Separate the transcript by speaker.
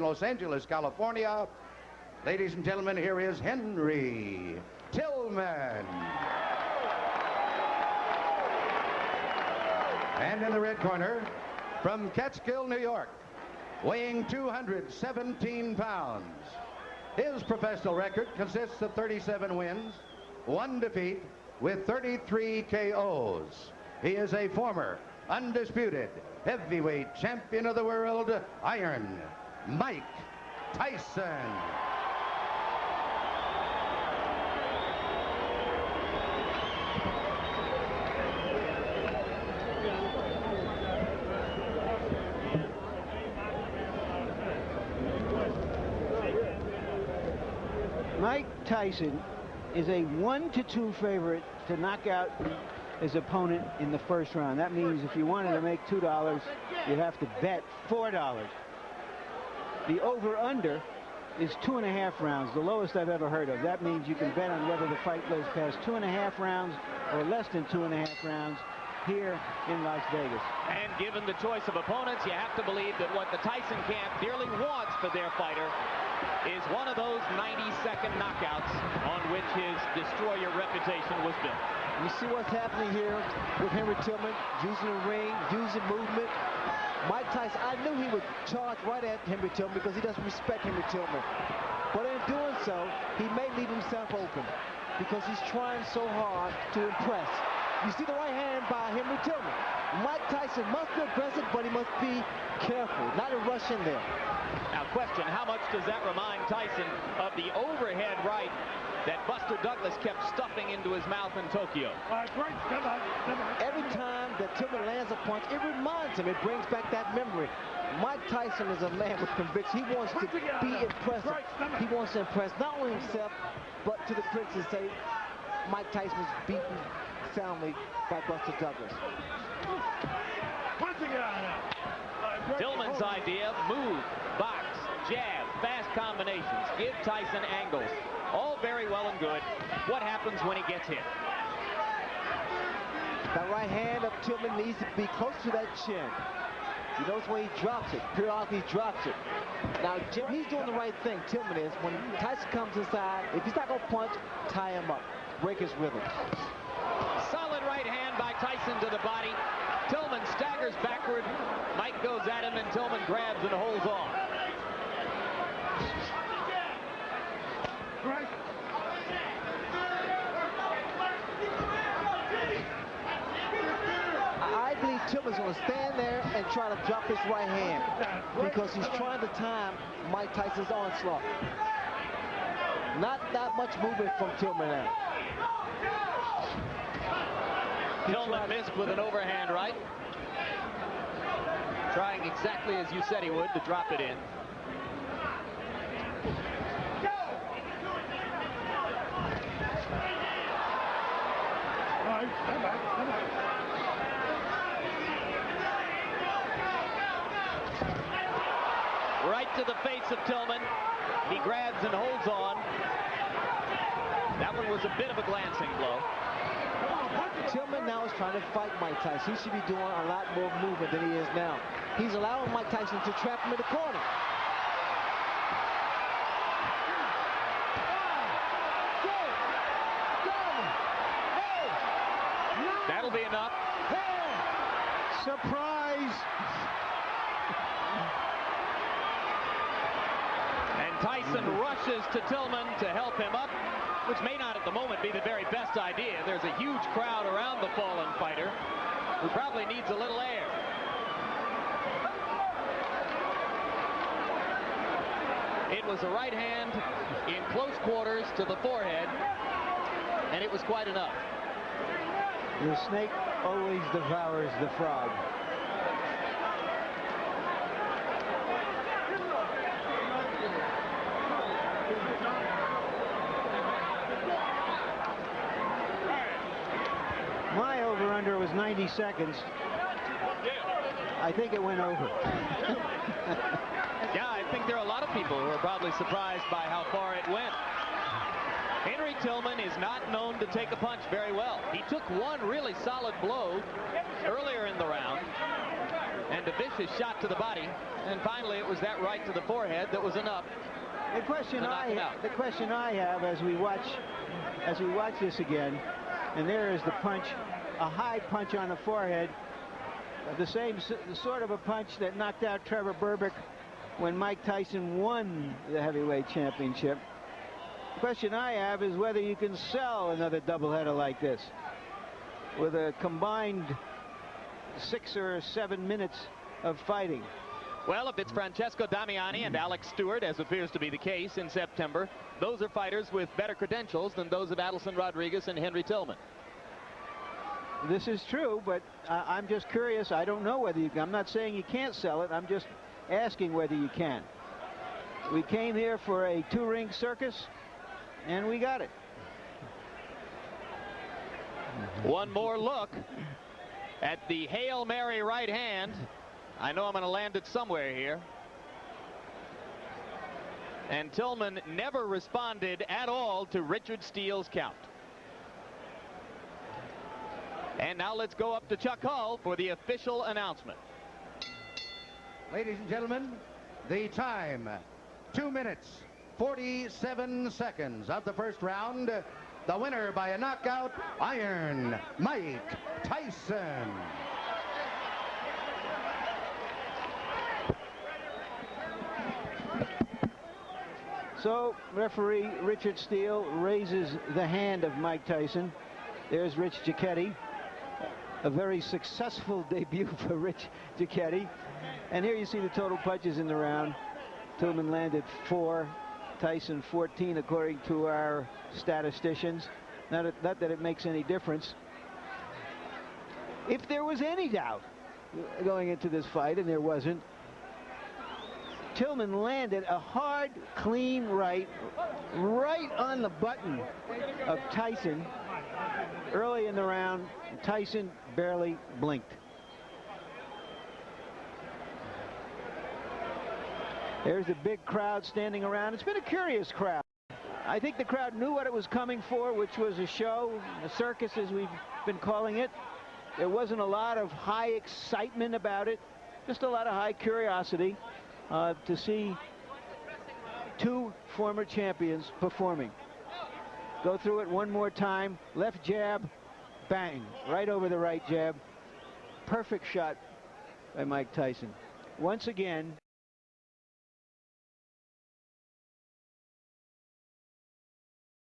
Speaker 1: Los Angeles, California. Ladies and gentlemen, here is Henry Tillman. And in the red corner, from Catskill, New York, weighing 217 pounds. His professional record consists of 37 wins, 1 defeat, with 33 KOs. He is a former, undisputed heavyweight champion of the world, Iron Mike Tyson.
Speaker 2: Mike Tyson is a 1-2 favorite to knock out his opponent in the first round. That means if you wanted to make $2, you'd have to bet $4. The over-under is 2.5 rounds, the lowest I've ever heard of. That means you can bet on whether the fight goes past 2.5 rounds or less than 2.5 rounds here in Las Vegas.
Speaker 3: And given the choice of opponents, you have to believe that what the Tyson camp dearly wants for their fighter is one of those 90-second knockouts on which his destroyer reputation was built.
Speaker 4: You see what's happening here with Henry Tillman, using the ring, using movement. Mike Tyson, I knew he would charge right at Henry Tillman because he doesn't respect Henry Tillman. But in doing so, he may leave himself open because he's trying so hard to impress. You see the right hand by Henry Tillman. Mike Tyson must be aggressive, but he must be careful, not to rush in there.
Speaker 3: Now, question, how much does that remind Tyson of the overhead right that Buster Douglas kept stuffing into his mouth in Tokyo?
Speaker 4: Every time that Tillman lands a punch, it reminds him, it brings back that memory. Mike Tyson is a man with conviction. He wants to be impressive. He wants to impress not only himself, but to the critics and say, Mike Tyson was beaten soundly by Buster Douglas.
Speaker 3: Tillman's idea, move, box, jab, fast combinations, give Tyson angles. All very well and good. What happens when he gets hit?
Speaker 4: That right hand of Tillman needs to be close to that chin. You notice when he drops it, periodically he drops it. Now, Jim, he's doing the right thing, Tillman is. When Tyson comes inside, if he's not going to punch, tie him up, break his rhythm.
Speaker 3: Solid right hand by Tyson to the body. Tillman staggers backward. Mike goes at him, and Tillman grabs and holds on.
Speaker 4: I believe Tillman's going to stand there and try to drop his right hand because he's trying to time Mike Tyson's onslaught. Not that much movement from Tillman now.
Speaker 3: Tillman missed with an overhand right. Trying exactly as you said he would to drop it in. Right to the face of Tillman. He grabs and holds on. That one was a bit of a glancing blow.
Speaker 4: Tillman now is trying to fight Mike Tyson. He should be doing a lot more movement than he is now. He's allowing Mike Tyson to trap him in the corner.
Speaker 3: That'll be enough.
Speaker 2: Surprise!
Speaker 3: And Tyson rushes to Tillman to help him up, which may not at the moment be the very best idea. There's a huge crowd around the fallen fighter who probably needs a little air. It was a right hand in close quarters to the forehead, and it was quite enough.
Speaker 2: The snake always devours the frog. My over-under was 90 seconds. I think it went over.
Speaker 3: Yeah, I think there are a lot of people who are probably surprised by how far it went. Henry Tillman is not known to take a punch very well. He took one really solid blow earlier in the round. and a vicious shot to the body. And finally, it was that right to the forehead that was enough.
Speaker 2: The question I have as we watch this again, and there is the punch, a high punch on the forehead, the sort of a punch that knocked out Trevor Berbick when Mike Tyson won the heavyweight championship. The question I have is whether you can sell another doubleheader like this with a combined 6 or 7 minutes of fighting.
Speaker 3: Well, if it's Francesco Damiani and Alex Stewart, as appears to be the case in September, those are fighters with better credentials than those of Adelson Rodriguez and Henry Tillman.
Speaker 2: This is true, but I'm just curious. I don't know whether you can. I'm not saying you can't sell it. I'm just asking whether you can. We came here for a 2-ring circus, and we got it.
Speaker 3: One more look at the Hail Mary right hand. I know I'm going to land it somewhere here. And Tillman never responded at all to Richard Steele's count. And now let's go up to Chuck Hull for the official announcement.
Speaker 1: Ladies and gentlemen, the time, 2 minutes, 47 seconds of the first round. The winner by a knockout, Iron Mike Tyson.
Speaker 2: So referee Richard Steele raises the hand of Mike Tyson. There's Rich Giacchetti. A very successful debut for Rich Giacchetti. And here you see the total punches in the round. Tillman landed 4, Tyson 14 according to our statisticians. Not that it makes any difference. If there was any doubt going into this fight, and there wasn't, Tillman landed a hard, clean right on the button of Tyson early in the round. Tyson barely blinked. There's a big crowd standing around. It's been a curious crowd. I think the crowd knew what it was coming for, which was a show, a circus as we've been calling it. There wasn't a lot of high excitement about it, just a lot of high curiosity to see 2 former champions performing. Go through it one more time. Left jab, bang, right over the right jab. Perfect shot by Mike Tyson. Once again,